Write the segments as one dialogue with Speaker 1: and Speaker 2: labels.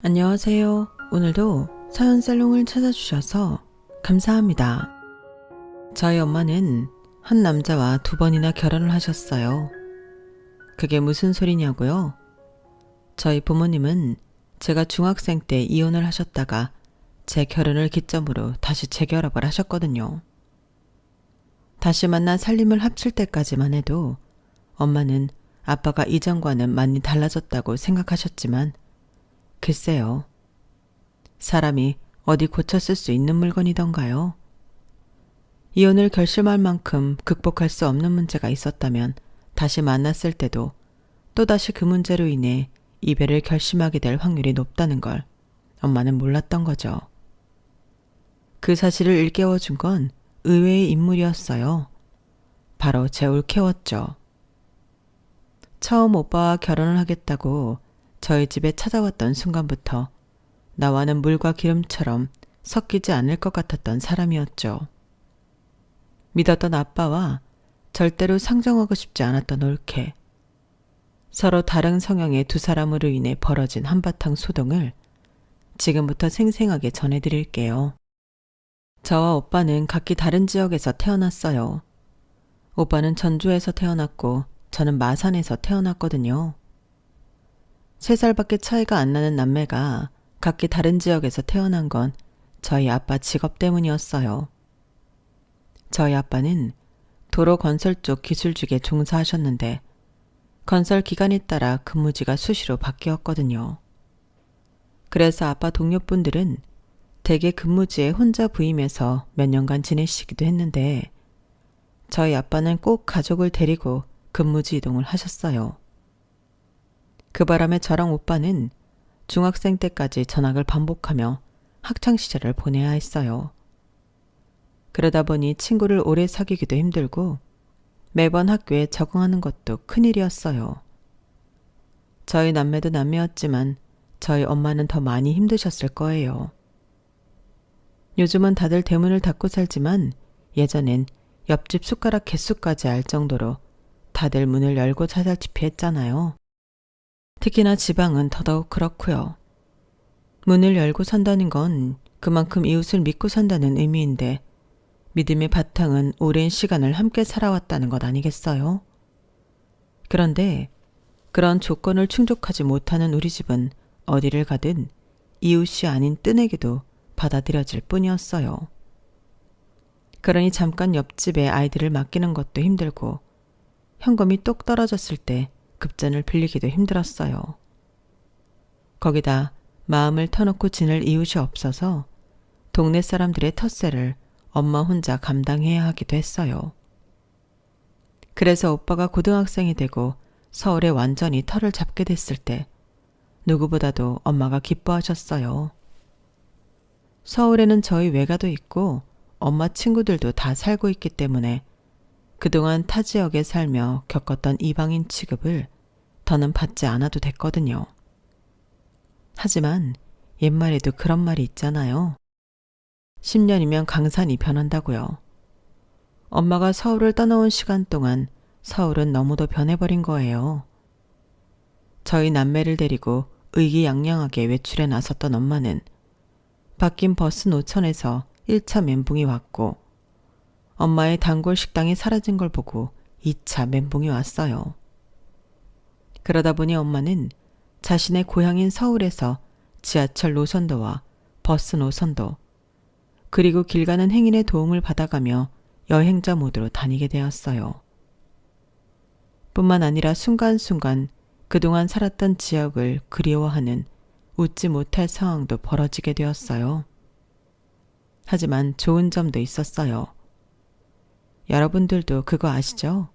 Speaker 1: 안녕하세요. 오늘도 사연살롱을 찾아주셔서 감사합니다. 저희 엄마는 한 남자와 2번이나 결혼을 하셨어요. 그게 무슨 소리냐고요? 저희 부모님은 제가 중학생 때 이혼을 하셨다가 제 결혼을 기점으로 다시 재결합을 하셨거든요. 다시 만나 살림을 합칠 때까지만 해도 엄마는 아빠가 이전과는 많이 달라졌다고 생각하셨지만 글쎄요. 사람이 어디 고쳤을 수 있는 물건이던가요? 이혼을 결심할 만큼 극복할 수 없는 문제가 있었다면 다시 만났을 때도 또다시 그 문제로 인해 이별을 결심하게 될 확률이 높다는 걸 엄마는 몰랐던 거죠. 그 사실을 일깨워준 건 의외의 인물이었어요. 바로 제 올케였죠. 처음 오빠와 결혼을 하겠다고 저희 집에 찾아왔던 순간부터 나와는 물과 기름처럼 섞이지 않을 것 같았던 사람이었죠. 믿었던 아빠와 절대로 상정하고 싶지 않았던 올케. 서로 다른 성향의 두 사람으로 인해 벌어진 한바탕 소동을 지금부터 생생하게 전해드릴게요. 저와 오빠는 각기 다른 지역에서 태어났어요. 오빠는 전주에서 태어났고 저는 마산에서 태어났거든요. 3살밖에 차이가 안 나는 남매가 각기 다른 지역에서 태어난 건 저희 아빠 직업 때문이었어요. 저희 아빠는 도로 건설 쪽 기술직에 종사하셨는데 건설 기간에 따라 근무지가 수시로 바뀌었거든요. 그래서 아빠 동료분들은 대개 근무지에 혼자 부임해서 몇 년간 지내시기도 했는데 저희 아빠는 꼭 가족을 데리고 근무지 이동을 하셨어요. 그 바람에 저랑 오빠는 중학생 때까지 전학을 반복하며 학창시절을 보내야 했어요. 그러다 보니 친구를 오래 사귀기도 힘들고 매번 학교에 적응하는 것도 큰일이었어요. 저희 남매도 남매였지만 저희 엄마는 더 많이 힘드셨을 거예요. 요즘은 다들 대문을 닫고 살지만 예전엔 옆집 숟가락 개수까지 알 정도로 다들 문을 열고 찾아다시피 했잖아요. 특히나 지방은 더더욱 그렇고요. 문을 열고 산다는 건 그만큼 이웃을 믿고 산다는 의미인데 믿음의 바탕은 오랜 시간을 함께 살아왔다는 것 아니겠어요? 그런데 그런 조건을 충족하지 못하는 우리 집은 어디를 가든 이웃이 아닌 뜬에게도 받아들여질 뿐이었어요. 그러니 잠깐 옆집에 아이들을 맡기는 것도 힘들고 현금이 똑 떨어졌을 때 급전을 빌리기도 힘들었어요. 거기다 마음을 터놓고 지낼 이웃이 없어서 동네 사람들의 텃세를 엄마 혼자 감당해야 하기도 했어요. 그래서 오빠가 고등학생이 되고 서울에 완전히 터를 잡게 됐을 때 누구보다도 엄마가 기뻐하셨어요. 서울에는 저희 외가도 있고 엄마 친구들도 다 살고 있기 때문에 그동안 타 지역에 살며 겪었던 이방인 취급을 더는 받지 않아도 됐거든요. 하지만 옛말에도 그런 말이 있잖아요. 10년이면 강산이 변한다고요. 엄마가 서울을 떠나온 시간 동안 서울은 너무도 변해버린 거예요. 저희 남매를 데리고 의기양양하게 외출에 나섰던 엄마는 바뀐 버스 노천에서 1차 멘붕이 왔고 엄마의 단골 식당이 사라진 걸 보고 2차 멘붕이 왔어요. 그러다 보니 엄마는 자신의 고향인 서울에서 지하철 노선도와 버스 노선도 그리고 길 가는 행인의 도움을 받아가며 여행자 모드로 다니게 되었어요. 뿐만 아니라 순간순간 그동안 살았던 지역을 그리워하는 웃지 못할 상황도 벌어지게 되었어요. 하지만 좋은 점도 있었어요. 여러분들도 그거 아시죠?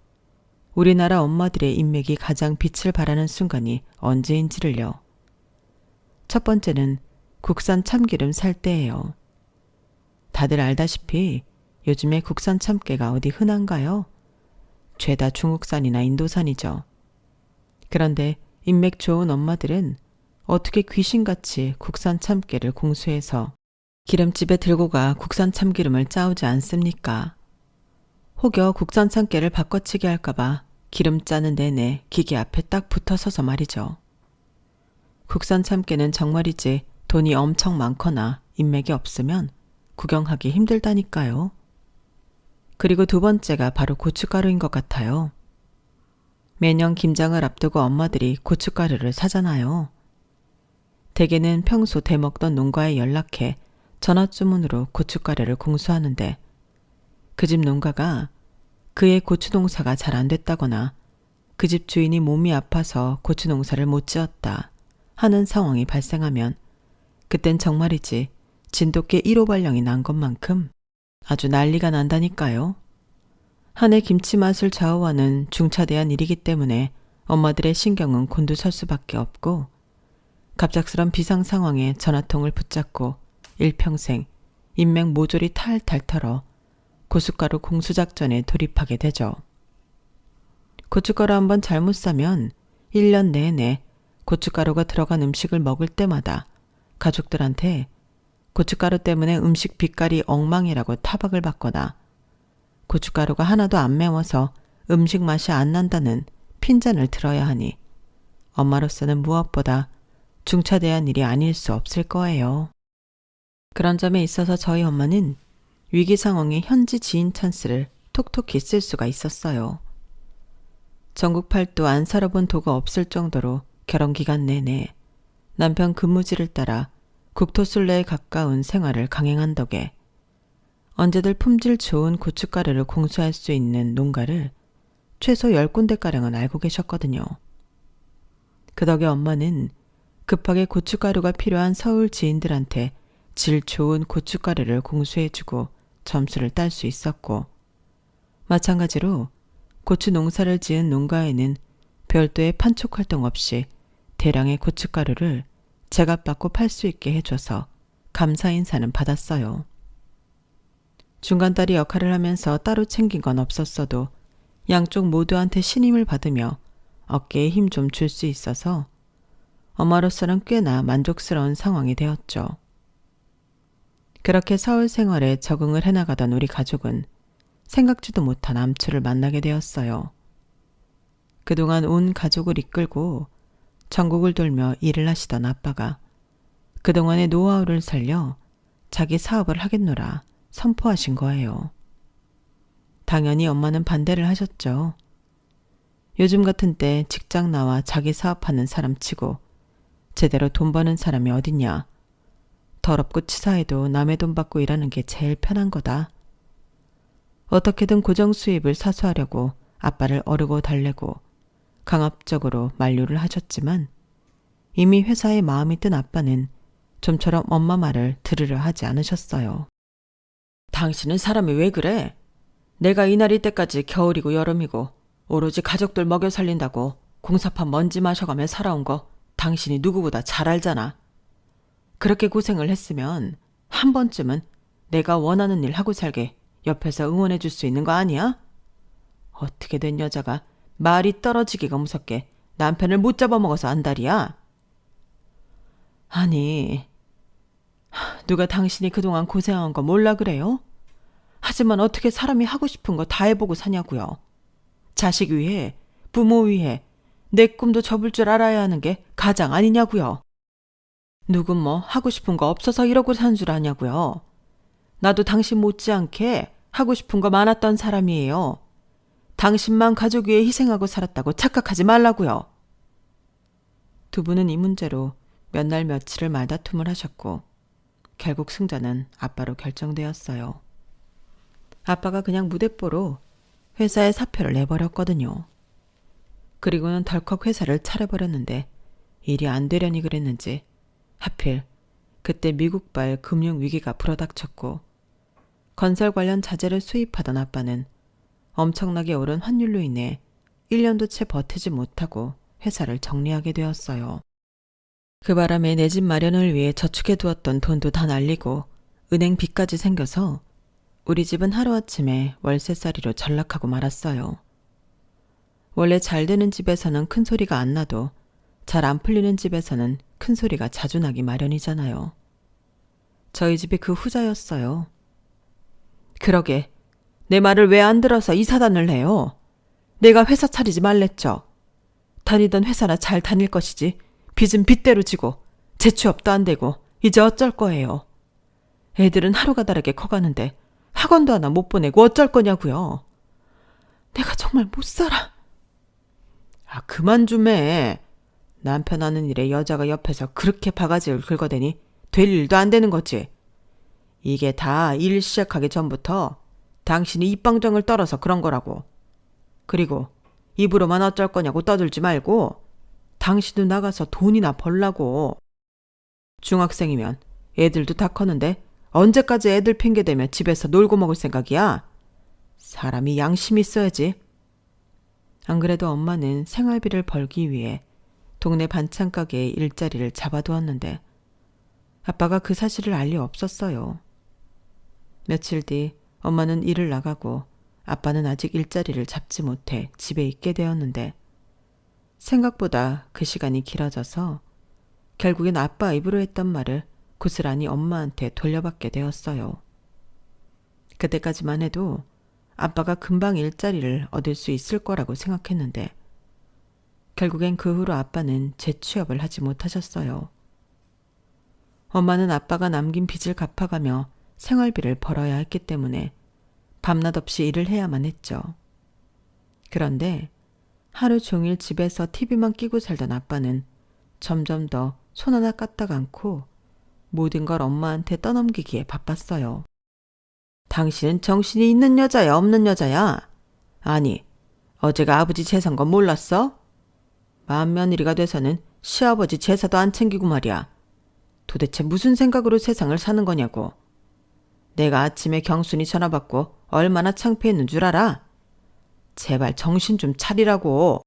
Speaker 1: 우리나라 엄마들의 인맥이 가장 빛을 발하는 순간이 언제인지를요. 첫 번째는 국산 참기름 살 때예요. 다들 알다시피 요즘에 국산 참깨가 어디 흔한가요? 죄다 중국산이나 인도산이죠. 그런데 인맥 좋은 엄마들은 어떻게 귀신같이 국산 참깨를 공수해서 기름집에 들고 가 국산 참기름을 짜오지 않습니까? 혹여 국산 참깨를 바꿔치기 할까봐 기름 짜는 내내 기계 앞에 딱 붙어서서 말이죠. 국산 참깨는 정말이지 돈이 엄청 많거나 인맥이 없으면 구경하기 힘들다니까요. 그리고 두 번째가 바로 고춧가루인 것 같아요. 매년 김장을 앞두고 엄마들이 고춧가루를 사잖아요. 대개는 평소 대먹던 농가에 연락해 전화 주문으로 고춧가루를 공수하는데 그 집 농가가 그의 고추 농사가 잘 안 됐다거나 그 집 주인이 몸이 아파서 고추 농사를 못 지었다 하는 상황이 발생하면 그땐 정말이지 진돗개 1호 발령이 난 것만큼 아주 난리가 난다니까요. 한 해 김치 맛을 좌우하는 중차대한 일이기 때문에 엄마들의 신경은 곤두설 수밖에 없고 갑작스런 비상 상황에 전화통을 붙잡고 일평생 인맥 모조리 탈탈 털어 고춧가루 공수작전에 돌입하게 되죠. 고춧가루 한번 잘못 사면 1년 내내 고춧가루가 들어간 음식을 먹을 때마다 가족들한테 고춧가루 때문에 음식 빛깔이 엉망이라고 타박을 받거나 고춧가루가 하나도 안 매워서 음식 맛이 안 난다는 핀잔을 들어야 하니 엄마로서는 무엇보다 중차대한 일이 아닐 수 없을 거예요. 그런 점에 있어서 저희 엄마는 위기 상황에 현지 지인 찬스를 톡톡히 쓸 수가 있었어요. 전국 팔도 안 살아본 도가 없을 정도로 결혼 기간 내내 남편 근무지를 따라 국토 순례에 가까운 생활을 강행한 덕에 언제들 품질 좋은 고춧가루를 공수할 수 있는 농가를 최소 10군데가량은 알고 계셨거든요. 그 덕에 엄마는 급하게 고춧가루가 필요한 서울 지인들한테 질 좋은 고춧가루를 공수해주고 점수를 딸 수 있었고 마찬가지로 고추 농사를 지은 농가에는 별도의 판촉 활동 없이 대량의 고춧가루를 제값받고 팔 수 있게 해줘서 감사 인사는 받았어요. 중간다리 역할을 하면서 따로 챙긴 건 없었어도 양쪽 모두한테 신임을 받으며 어깨에 힘 좀 줄 수 있어서 엄마로서는 꽤나 만족스러운 상황이 되었죠. 그렇게 서울 생활에 적응을 해나가던 우리 가족은 생각지도 못한 암초를 만나게 되었어요. 그동안 온 가족을 이끌고 전국을 돌며 일을 하시던 아빠가 그동안의 노하우를 살려 자기 사업을 하겠노라 선포하신 거예요. 당연히 엄마는 반대를 하셨죠. 요즘 같은 때 직장 나와 자기 사업하는 사람 치고 제대로 돈 버는 사람이 어딨냐. 더럽고 치사해도 남의 돈 받고 일하는 게 제일 편한 거다. 어떻게든 고정 수입을 사수하려고 아빠를 어르고 달래고 강압적으로 만류를 하셨지만 이미 회사에 마음이 든 아빠는 좀처럼 엄마 말을 들으려 하지 않으셨어요. 당신은 사람이 왜 그래? 내가 이날이 때까지 겨울이고 여름이고 오로지 가족들 먹여 살린다고 공사판 먼지 마셔가며 살아온 거 당신이 누구보다 잘 알잖아. 그렇게 고생을 했으면 한 번쯤은 내가 원하는 일 하고 살게 옆에서 응원해 줄 수 있는 거 아니야? 어떻게 된 여자가 말이 떨어지기가 무섭게 남편을 못 잡아먹어서 안달이야? 아니, 누가 당신이 그동안 고생한 거 몰라 그래요? 하지만 어떻게 사람이 하고 싶은 거 다 해보고 사냐고요. 자식 위해, 부모 위해 내 꿈도 접을 줄 알아야 하는 게 가장 아니냐고요. 누군 뭐 하고 싶은 거 없어서 이러고 산 줄 아냐고요. 나도 당신 못지않게 하고 싶은 거 많았던 사람이에요. 당신만 가족 위해 희생하고 살았다고 착각하지 말라고요. 두 분은 이 문제로 몇 날 며칠을 말다툼을 하셨고 결국 승자는 아빠로 결정되었어요. 아빠가 그냥 무대뽀로 회사에 사표를 내버렸거든요. 그리고는 덜컥 회사를 차려버렸는데 일이 안 되려니 그랬는지 하필 그때 미국발 금융위기가 불어닥쳤고 건설 관련 자재를 수입하던 아빠는 엄청나게 오른 환율로 인해 1년도 채 버티지 못하고 회사를 정리하게 되었어요. 그 바람에 내 집 마련을 위해 저축해 두었던 돈도 다 날리고 은행 빚까지 생겨서 우리 집은 하루아침에 월세살이로 전락하고 말았어요. 원래 잘 되는 집에서는 큰 소리가 안 나도 잘 안 풀리는 집에서는 큰 소리가 자주 나기 마련이잖아요. 저희 집이 그 후자였어요. 그러게 내 말을 왜 안 들어서 이 사단을 해요? 내가 회사 차리지 말랬죠. 다니던 회사나 잘 다닐 것이지 빚은 빚대로 지고 재취업도 안 되고 이제 어쩔 거예요. 애들은 하루가 다르게 커가는데 학원도 하나 못 보내고 어쩔 거냐고요. 내가 정말 못 살아. 아, 그만 좀 해. 남편 하는 일에 여자가 옆에서 그렇게 바가지를 긁어대니 될 일도 안 되는 거지. 이게 다 일 시작하기 전부터 당신이 입방정을 떨어서 그런 거라고. 그리고 입으로만 어쩔 거냐고 떠들지 말고 당신도 나가서 돈이나 벌라고. 중학생이면 애들도 다 컸는데 언제까지 애들 핑계대며 집에서 놀고 먹을 생각이야? 사람이 양심이 있어야지. 안 그래도 엄마는 생활비를 벌기 위해 동네 반찬 가게에 일자리를 잡아두었는데 아빠가 그 사실을 알 리 없었어요. 며칠 뒤 엄마는 일을 나가고 아빠는 아직 일자리를 잡지 못해 집에 있게 되었는데 생각보다 그 시간이 길어져서 결국엔 아빠 입으로 했던 말을 고스란히 엄마한테 돌려받게 되었어요. 그때까지만 해도 아빠가 금방 일자리를 얻을 수 있을 거라고 생각했는데 결국엔 그 후로 아빠는 재취업을 하지 못하셨어요. 엄마는 아빠가 남긴 빚을 갚아가며 생활비를 벌어야 했기 때문에 밤낮 없이 일을 해야만 했죠. 그런데 하루 종일 집에서 TV만 끼고 살던 아빠는 점점 더 손 하나 까딱 않고 모든 걸 엄마한테 떠넘기기에 바빴어요. 당신은 정신이 있는 여자야, 없는 여자야? 아니, 어제가 아버지 제사인 건 몰랐어? 맏며느리가 돼서는 시아버지 제사도 안 챙기고 말이야. 도대체 무슨 생각으로 세상을 사는 거냐고. 내가 아침에 경순이 전화 받고 얼마나 창피했는 줄 알아? 제발 정신 좀 차리라고.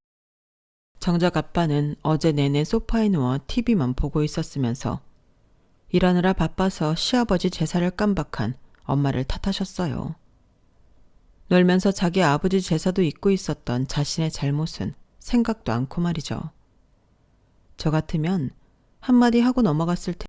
Speaker 1: 정작 아빠는 어제 내내 소파에 누워 TV만 보고 있었으면서 일하느라 바빠서 시아버지 제사를 깜박한 엄마를 탓하셨어요. 놀면서 자기 아버지 제사도 잊고 있었던 자신의 잘못은 생각도 않고 말이죠. 저 같으면 한마디 하고 넘어갔을 텐데